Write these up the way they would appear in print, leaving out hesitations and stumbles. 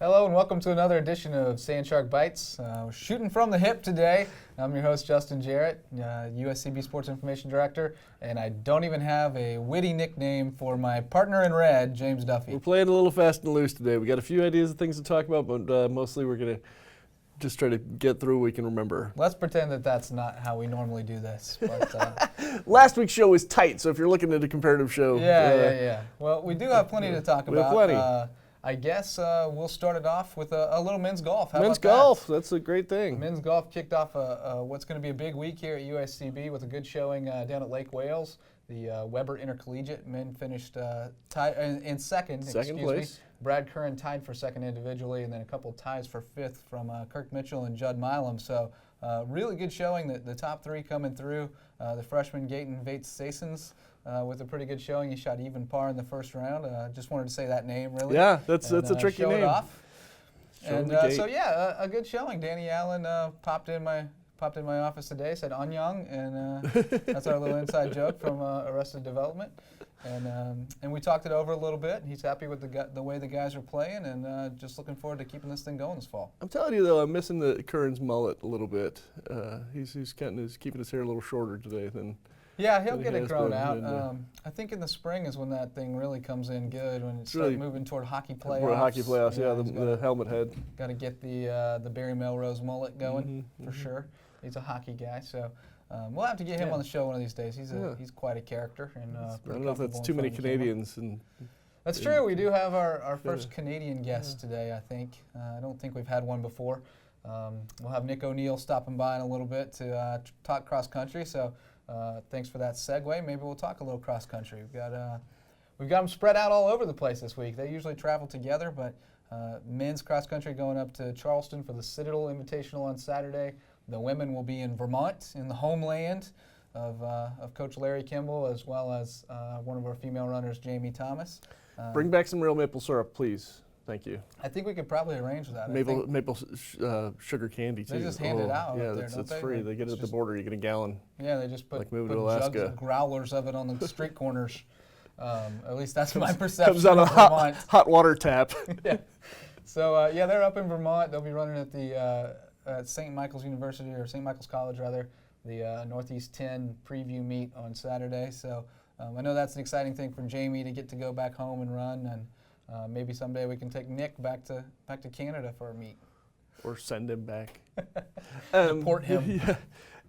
Hello and welcome to another edition of Sand Shark Bites. We're shooting from the hip today. I'm your host, Justin Jarrett, USCB Sports Information Director, and I don't even have a witty nickname for my partner in red, James Duffy. We're playing a little fast and loose today. We got a few ideas of things to talk about, but mostly we're going to just try to get through what we can remember. Let's pretend that that's not how we normally do this. But, last week's show was tight, so if you're looking at a comparative show. Yeah. Well, we do have plenty to talk about. We have plenty. I guess we'll start it off with a little men's golf. How men's about golf, that? That's a great thing. Men's golf kicked off what's going to be a big week here at USCB with a good showing down at Lake Wales. The Weber Intercollegiate men finished tied in second. Second place. Brad Curran tied for second individually, and then a couple ties for fifth from Kirk Mitchell and Judd Milam. So really good showing. The top three coming through. The freshman Gaten Vates-Sasons with a pretty good showing. He shot even par in the first round. Just wanted to say that name, really. Yeah, that's a tricky show name. It off. And so yeah, a good showing. Danny Allen popped in my office today, said "Anyang," and that's our little inside joke from Arrested Development. And we talked it over a little bit. He's happy with the way the guys are playing, and just looking forward to keeping this thing going this fall. I'm telling you though, I'm missing the Curran's mullet a little bit. He's keeping his hair a little shorter today than. Yeah, he'll get it grown out. I think in the spring is when that thing really comes in good, when it starts really moving toward hockey playoffs. Hockey playoffs, yeah, the helmet head. Got to get the Barry Melrose mullet going for sure. He's a hockey guy, so we'll have to get him on the show one of these days. He's quite a character. And I don't know if that's too many Canadians. That's true. We do have our first Canadian guest today, I think. I don't think we've had one before. We'll have Nic O'Neill stopping by in a little bit to talk cross country. So. Thanks for that segue. Maybe we'll talk a little cross country. We've got them spread out all over the place this week. They usually travel together, but men's cross country going up to Charleston for the Citadel Invitational on Saturday. The women will be in Vermont, in the homeland of Coach Larry Kimball, as well as one of our female runners, Jamie Thomas. Bring back some real maple syrup, please. Thank you. I think we could probably arrange that. Maple sugar candy too. They just hand it out. Yeah, there, it's free. They get it at the border. You get a gallon. Yeah, they just put Alaska. jugs of growlers of it on the street corners. At least that's my perception. Comes on a hot water tap. Yeah. So they're up in Vermont. They'll be running at the at St. Michael's University, or St. Michael's College rather, the Northeast 10 preview meet on Saturday. So I know that's an exciting thing for Jamie to get to go back home and run, and maybe someday we can take Nick back to Canada for a meet. Or send him back. Deport him. Yeah.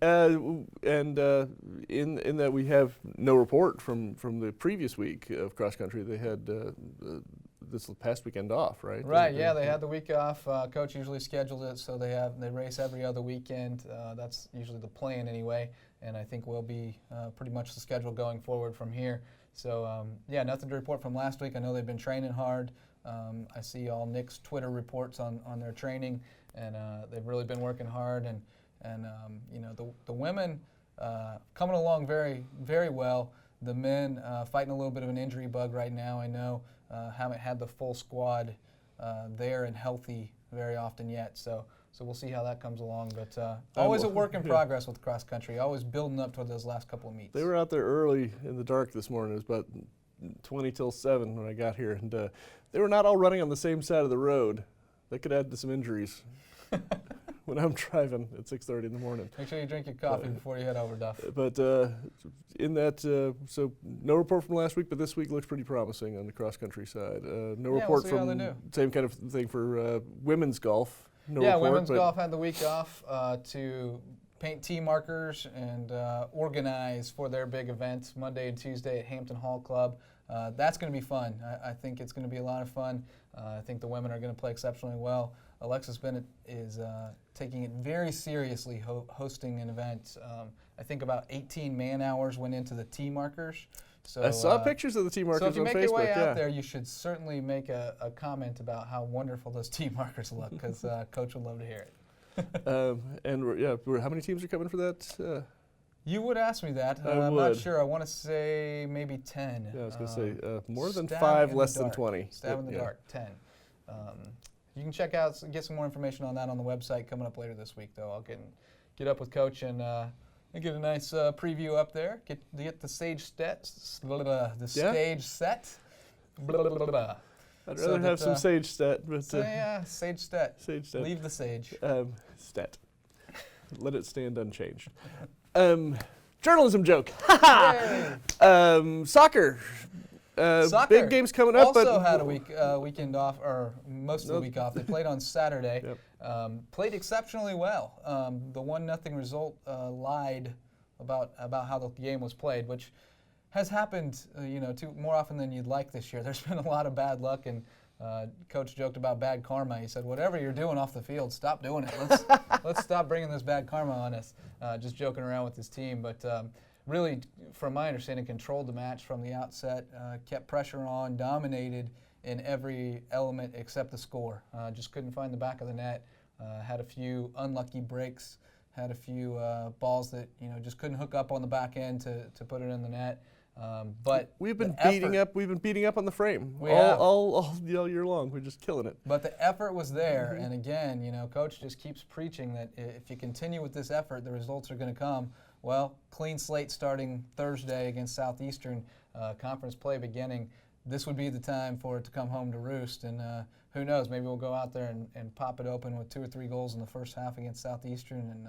In that we have no report from the previous week of cross country. They had this past weekend off, right? Right. Yeah, they had the week off. Coach usually scheduled it so they race every other weekend. That's usually the plan anyway, and I think will be pretty much the schedule going forward from here. So nothing to report from last week. I know they've been training hard. I see all Nick's Twitter reports on their training, and they've really been working hard. And the women coming along very, very well. The men fighting a little bit of an injury bug right now. I know haven't had the full squad there and healthy very often yet. So we'll see how that comes along. But always a work in progress with cross country. Always building up toward those last couple of meets. They were out there early in the dark this morning. It was about 20 till 7 when I got here, and they were not all running on the same side of the road. That could add to some injuries when I'm driving at 6:30 in the morning. Make sure you drink your coffee before you head over, Duff. But in that, so no report from last week, but this week looks pretty promising on the cross country side. No report we'll from same kind of thing for women's golf. No report, women's golf had the week off to paint tee markers and organize for their big event Monday and Tuesday at Hampton Hall Club. That's going to be fun. I think it's going to be a lot of fun. I think the women are going to play exceptionally well. Alexis Bennett is taking it very seriously, hosting an event. I think about 18 man-hours went into the tee markers. So I saw pictures of the tee markers on Facebook. So if you make your way out there, you should certainly make a comment about how wonderful those tee markers look, because Coach would love to hear it. How many teams are coming for that? You would ask me that. I'm not sure. I want to say maybe 10. Yeah, I was going to say more than 5, less than 20. Stab in the dark, 10. You can check out, get some more information on that on the website coming up later this week, though. I'll get up with Coach and get a nice preview up there. Get the stage set. I'd so rather have that, some sage stat, but So yeah, sage stat. sage stat. Leave the sage. Stat. Let it stand unchanged. Journalism joke. Yay! Soccer. Soccer Big games coming up. Also but had a weekend off, or most of the week off. They played on Saturday. Yep. Played exceptionally well. The 1-0 result lied about how the game was played, which has happened, more often than you'd like this year. There's been a lot of bad luck, and Coach joked about bad karma. He said, "Whatever you're doing off the field, stop doing it. Let's stop bringing this bad karma on us." Just joking around with his team, but really, from my understanding, controlled the match from the outset, kept pressure on, dominated in every element except the score. Just couldn't find the back of the net. Had a few unlucky breaks. Had a few balls that just couldn't hook up on the back end to put it in the net. But we've been beating up on the frame all year long. We're just killing it. But the effort was there, and again, Coach just keeps preaching that if you continue with this effort, the results are going to come. Well, clean slate starting Thursday against Southeastern, conference play beginning. This would be the time for it to come home to roost, and who knows? Maybe we'll go out there and pop it open with 2 or 3 goals in the first half against Southeastern, and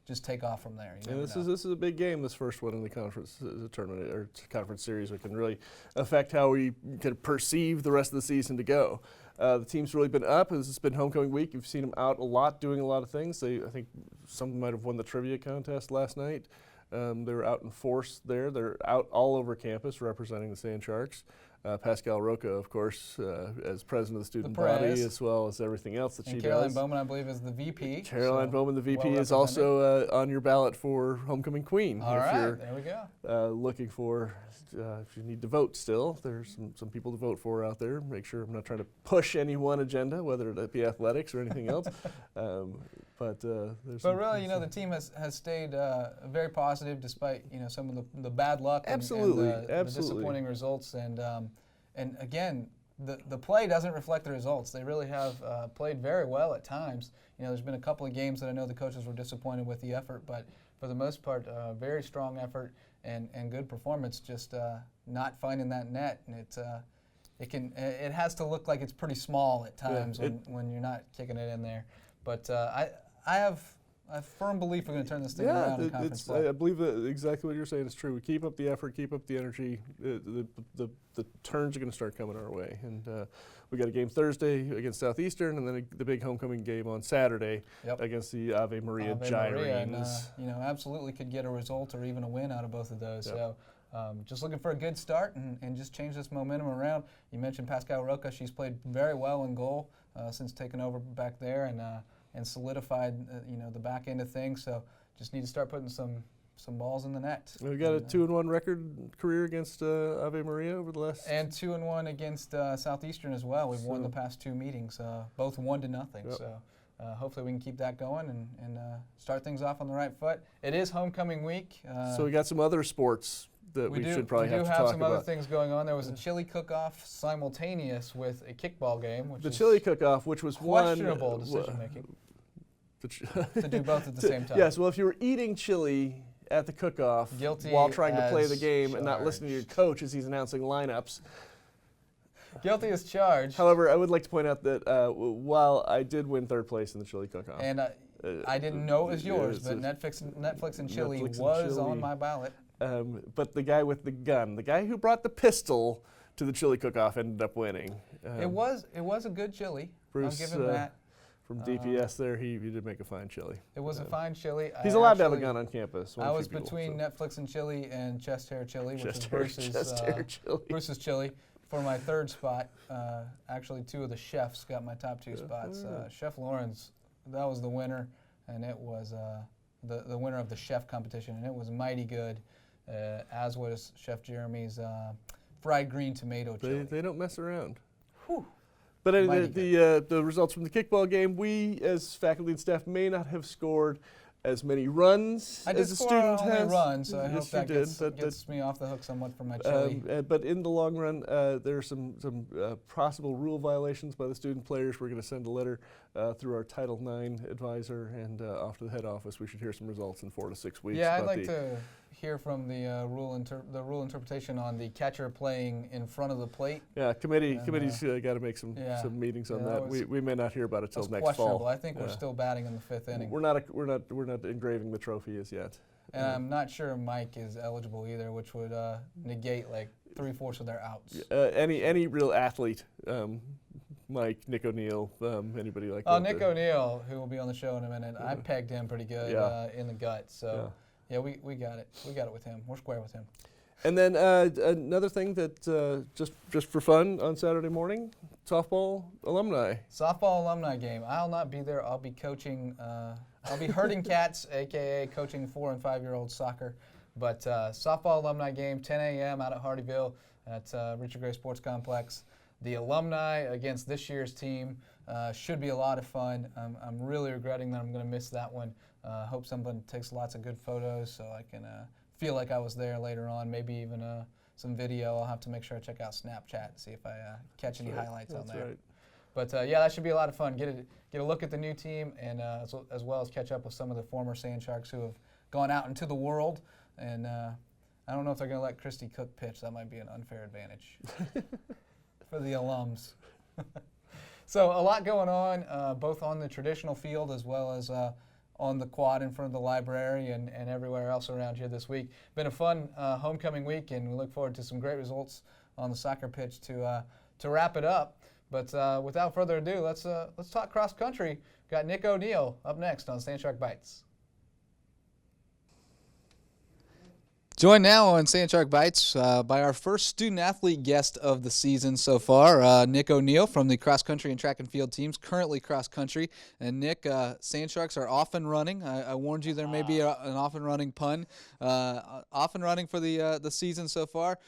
just take off from there. This is a big game, this first one in the conference tournament or conference series. It can really affect how we can perceive the rest of the season to go. The team's really been up. This has been homecoming week. You've seen them out a lot, doing a lot of things. I think some might have won the trivia contest last night. They were out in force there. They're out all over campus representing the Sand Sharks. Pascal Roca, of course, as president of the student body, as well as everything else that she does. Caroline Bowman, I believe, is the VP. Caroline Bowman, the VP, is also on your ballot for Homecoming Queen. All right, there we go. Looking for, if you need to vote still, there's some people to vote for out there. Make sure I'm not trying to push any one agenda, whether it be athletics or anything else. But really, the team has stayed very positive despite some of the bad luck and the disappointing results. And again, the play doesn't reflect the results. They really have played very well at times. There's been a couple of games that I know the coaches were disappointed with the effort, but for the most part, very strong effort and good performance. Just not finding that net, and it has to look like it's pretty small at times when you're not kicking it in there. But I have a firm belief we're going to turn this thing around in conference play. I believe that exactly what you're saying is true. We keep up the effort, keep up the energy. The turns are going to start coming our way. And we got a game Thursday against Southeastern, and then the big homecoming game on Saturday against the Ave Maria Gyrenes. And, absolutely could get a result or even a win out of both of those. Yep. So just looking for a good start and just change this momentum around. You mentioned Pascal Roca. She's played very well in goal since taking over back there, and solidified, the back end of things. So just need to start putting some balls in the net. We've got a 2-1 record career against Ave Maria over the last. And 2-1 against Southeastern as well. We've won the past 2 meetings, both 1-0. Yep. So hopefully we can keep that going and start things off on the right foot. It is homecoming week. So we got some other sports that we should probably have to talk about. We do have some other things going on. There was a chili cook-off simultaneous with a kickball game. Which the chili cook-off, which was questionable decision-making. To do both at the same time. Yes, well, if you were eating chili at the cook-off while trying to play the game and not listening to your coach as he's announcing lineups. Guilty as charged. However, I would like to point out that while I did win 3rd place in the chili cook-off. And I didn't know it was yours, but Netflix and chili was on my ballot. But the guy with the gun, the guy who brought the pistol to the chili cook-off, ended up winning. It was a good chili. Bruce, I'll give him that. From DPS there, he did make a fine chili. It was a fine chili. He's allowed to have a gun on campus. I was between Netflix and chili and chest hair chili, which is Bruce's chili. For my 3rd spot, actually 2 of the chefs got my top 2 spots. Chef Lawrence, that was the winner, and it was the winner of the chef competition, and it was mighty good, as was Chef Jeremy's fried green tomato chili. They don't mess around. Whew. But the results from the kickball game, we as faculty and staff may not have scored as many runs as the student has. I did score only runs, so I hope that gets me off the hook somewhat for my chili. But in the long run, there are some possible rule violations by the student players. We're going to send a letter through our Title IX advisor and off to the head office. We should hear some results in 4 to 6 weeks. Yeah, I'd like to hear from the rule interpretation on the catcher playing in front of the plate. Yeah, committee's got to make some meetings on that. We may not hear about it till next fall. I think we're still batting in the 5th inning. We're not engraving the trophy as yet. And I'm not sure Mike is eligible either, which would negate like 3/4 of their outs. Any real athlete, Mike, Nic O'Neill, anybody like that. Nic O'Neill, who will be on the show in a minute, I pegged him pretty good in the gut. So we got it. We got it with him. We're square with him. And then another thing that just for fun on Saturday morning, softball alumni. Softball alumni game. I'll not be there. I'll be coaching. I'll be herding cats, aka coaching 4- and 5-year-old soccer. But softball alumni game, 10 a.m. out at Hardyville at Richard Gray Sports Complex. The alumni against this year's team should be a lot of fun. I'm really regretting that I'm going to miss that one. Hope someone takes lots of good photos so I can feel like I was there later on. Maybe even some video. I'll have to make sure I check out Snapchat and see if I catch any highlights on there. That's right. But that should be a lot of fun. Get a look at the new team, and as well as catch up with some of the former Sand Sharks who have gone out into the world. And I don't know if they're going to let Christy Cook pitch. That might be an unfair advantage for the alums. So a lot going on, both on the traditional field as well as on the quad in front of the library and everywhere else around here this week. Been a fun homecoming week, and we look forward to some great results on the soccer pitch to wrap it up. But without further ado, let's talk cross country. Got Nic O'Neill up next on Sand Shark Bites. Joined now on Sand Shark Bites by our first student-athlete guest of the season so far, Nic O'Neill from the cross-country and track and field teams, currently cross-country. And Nic, Sand Sharks are off and running. I warned you there may be an off and running pun. Off and running for the season so far.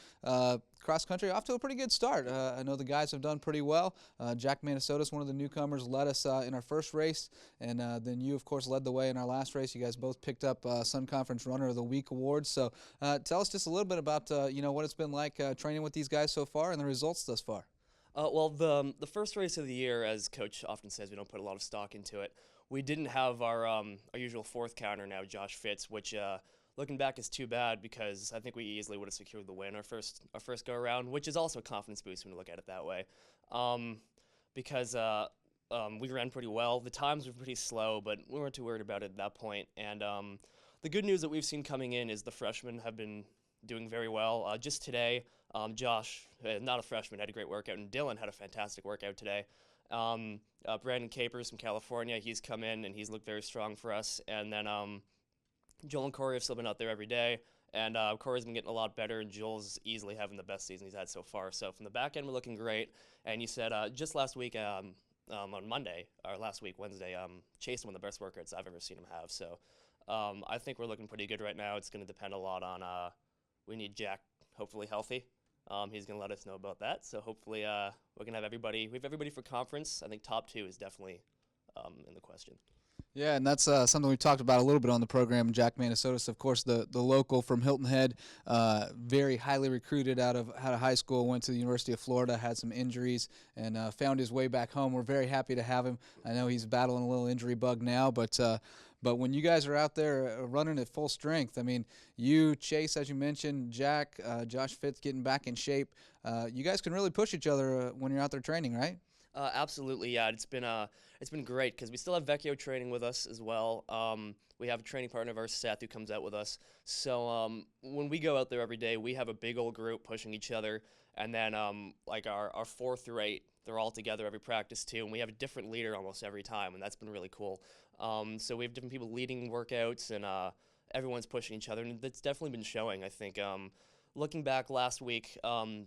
Cross-country off to a pretty good start. I know the guys have done pretty well. Jack Manisotis, one of the newcomers, led us in our first race, and then you, of course, led the way in our last race. You guys both picked up Sun Conference Runner of the Week awards. So tell us just a little bit about what it's been like training with these guys so far and the results thus far. Well, the first race of the year, as Coach often says, we don't put a lot of stock into it. We didn't have our usual fourth counter now, Josh Fitz, which looking back is too bad because I think we easily would have secured the win our first go around, which is also a confidence boost when you look at it that way. Because we ran pretty well. The times were pretty slow, but we weren't too worried about it at that point. And the good news that we've seen coming in is the freshmen have been doing very well. Just today, Josh, not a freshman, had a great workout, and Dylan had a fantastic workout today. Brandon Capers from California, he's come in and he's looked very strong for us. And then Joel and Corey have still been out there every day, and Corey's been getting a lot better, and Joel's easily having the best season he's had so far. So from the back end, we're looking great. And you said just last week on Monday, or last week, Wednesday, Chase won the best workouts I've ever seen him have. So I think we're looking pretty good right now. It's going to depend a lot on we need Jack hopefully healthy. He's going to let us know about that. So hopefully we're going to have everybody. We have everybody for conference. I think top 2 is definitely in the question. Yeah, and that's something we talked about a little bit on the program. Jack Manisotis, of course, the local from Hilton Head, very highly recruited out of high school, went to the University of Florida, had some injuries, and found his way back home. We're very happy to have him. I know he's battling a little injury bug now, but when you guys are out there running at full strength, I mean, you, Chase, as you mentioned, Jack, Josh Fitz getting back in shape, you guys can really push each other when you're out there training, right? Absolutely, yeah. It's been great because we still have Vecchio training with us as well. We have a training partner of ours, Seth, who comes out with us. So when we go out there every day, we have a big old group pushing each other. And then like our 4 through 8, they're all together every practice too. And we have a different leader almost every time, and that's been really cool. So we have different people leading workouts, and everyone's pushing each other. And that's definitely been showing, I think. Looking back last week,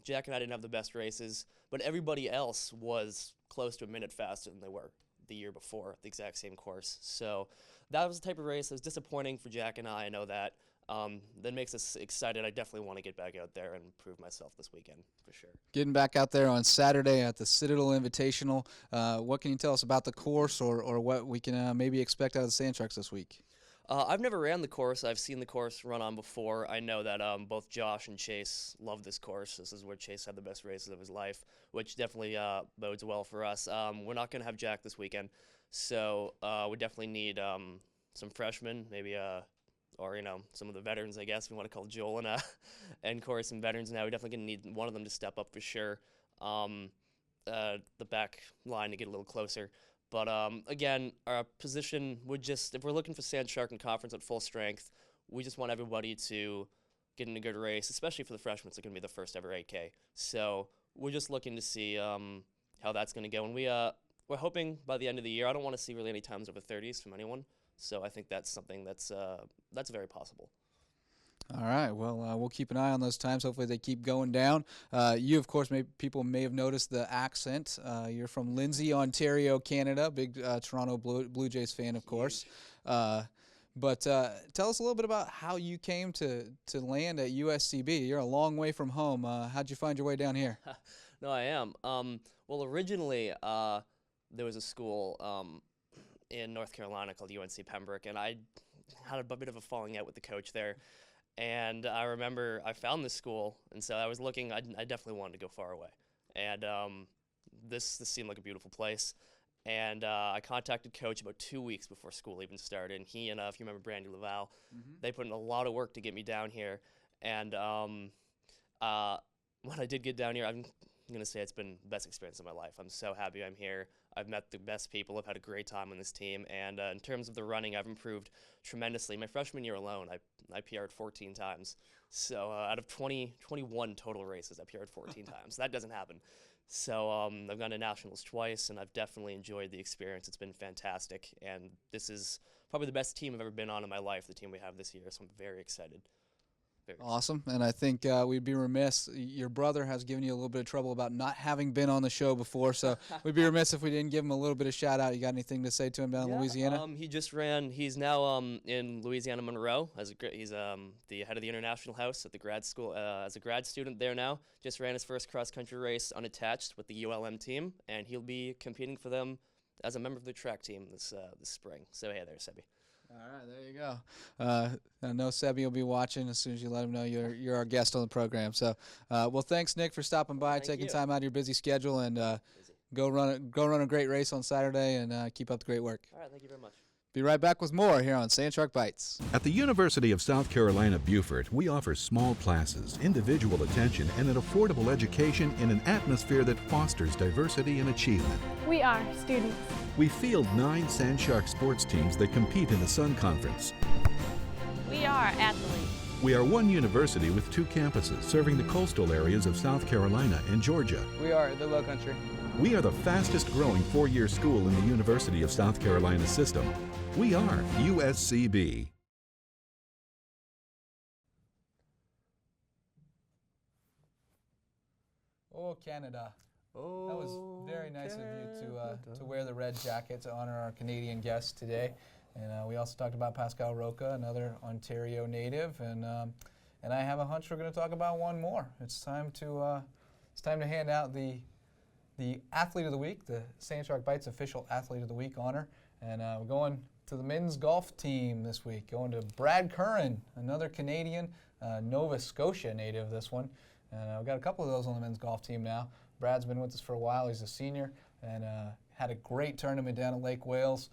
Jack and I didn't have the best races, but everybody else was close to a minute faster than they were the year before, the exact same course. So that was the type of race that was disappointing for Jack and I know that. That makes us excited. I definitely want to get back out there and prove myself this weekend, for sure. Getting back out there on Saturday at the Citadel Invitational, what can you tell us about the course or what we can maybe expect out of the Sand Sharks this week? I've never ran the course. I've seen the course run on before. I know that both Josh and Chase love this course. This is where Chase had the best races of his life, which definitely bodes well for us. We're not going to have Jack this weekend, so we definitely need some freshmen, maybe or some of the veterans, I guess we want to call Joel and Corey some veterans now. We're definitely going to need one of them to step up for sure. The back line to get a little closer. But again, our position would just, if we're looking for Sand Shark and conference at full strength, we just want everybody to get in a good race, especially for the freshmen. It's going to be the first ever 8K. So we're just looking to see how that's going to go. And we're hoping by the end of the year, I don't want to see really any times over 30s from anyone. So I think that's something that's very possible. All right. Well, we'll keep an eye on those times. Hopefully they keep going down. You, of course, people may have noticed the accent. You're from Lindsay, Ontario, Canada. Big Toronto Blue Jays fan, of course. But tell us a little bit about how you came to land at USCB. You're a long way from home. How'd you find your way down here? No, I am. Well, originally there was a school in North Carolina called UNC Pembroke, and I had a bit of a falling out with the coach there. And I remember I found this school, and so I was looking. I definitely wanted to go far away, and this seemed like a beautiful place. And I contacted Coach about 2 weeks before school even started. And he and, if you remember Brandy Laval, they put in a lot of work to get me down here. And when I did get down here, I'm going to say it's been the best experience of my life. I'm so happy I'm here. I've met the best people. I've had a great time on this team. And in terms of the running, I've improved tremendously. My freshman year alone, I PR'd 14 times. So out of 21 total races, I PR'd 14 times. That doesn't happen. So I've gone to nationals twice, and I've definitely enjoyed the experience. It's been fantastic, and this is probably the best team I've ever been on in my life, the team we have this year, so I'm very excited. Awesome, and I think we'd be remiss. Your brother has given you a little bit of trouble about not having been on the show before, so we'd be remiss if we didn't give him a little bit of shout-out. You got anything to say to him down in Louisiana? He just ran. He's now in Louisiana Monroe. He's the head of the International House at the grad school as a grad student there now. Just ran his first cross-country race unattached with the ULM team, and he'll be competing for them as a member of the track team this spring. So hey there, Sebi. All right, there you go. I know Sebi will be watching as soon as you let him know you're our guest on the program. So, well, thanks, Nick, for stopping by, taking time out of your busy schedule, and go run a great race on Saturday, and keep up the great work. All right, thank you very much. Be right back with more here on Sand Shark Bites. At the University of South Carolina, Beaufort, we offer small classes, individual attention, and an affordable education in an atmosphere that fosters diversity and achievement. We are students. We field 9 Sand Shark sports teams that compete in the Sun Conference. We are athletes. We are one university with 2 campuses serving the coastal areas of South Carolina and Georgia. We are the Low Country. We are the fastest growing 4-year school in the University of South Carolina system. We are USCB. Oh, Canada. Oh, That was very nice of you to wear the red jacket to honor our Canadian guest today. And we also talked about Pascal Roca, another Ontario native, and I have a hunch we're going to talk about one more. It's time to hand out the Athlete of the Week, the Sand Shark Bites official Athlete of the Week honor, and we're going to the men's golf team this week. Going to Brad Curran, another Canadian, Nova Scotia native. This one, and we've got a couple of those on the men's golf team now. Brad's been with us for a while. He's a senior and had a great tournament down at Lake Wales.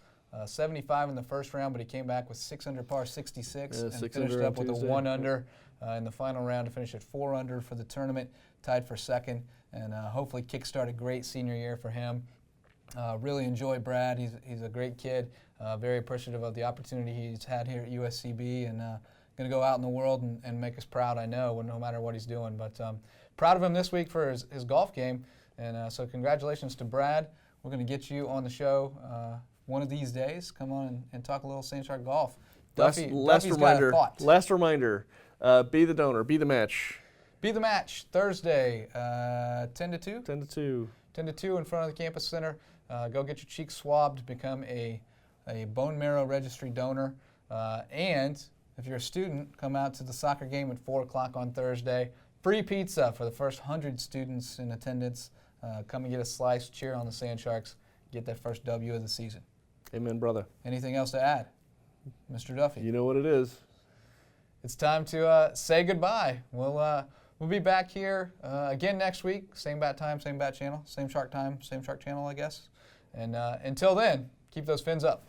75 in the first round, but he came back with 6 under par 66 and finished up with a 1 under in the final round to finish at 4 under for the tournament, tied for second, and hopefully kickstart a great senior year for him. Really enjoy Brad. He's a great kid. Very appreciative of the opportunity he's had here at USCB, and going to go out in the world and make us proud, I know, no matter what he's doing. But proud of him this week for his golf game, and so congratulations to Brad. We're going to get you on the show one of these days. Come on and talk a little Sand Shark golf. Last reminder, be the donor, be the match. Be the match Thursday, 10 to 2? 10 to 2. 10 to 2 in front of the campus center. Go get your cheeks swabbed, become a bone marrow registry donor. And if you're a student, come out to the soccer game at 4 o'clock on Thursday. Free pizza for the first 100 students in attendance. Come and get a slice, cheer on the Sand Sharks, get that first W of the season. Amen, brother. Anything else to add, Mr. Duffy? You know what it is. It's time to say goodbye. We'll be back here again next week. Same bat time, same bat channel, same shark time, same shark channel, I guess. And until then, keep those fins up.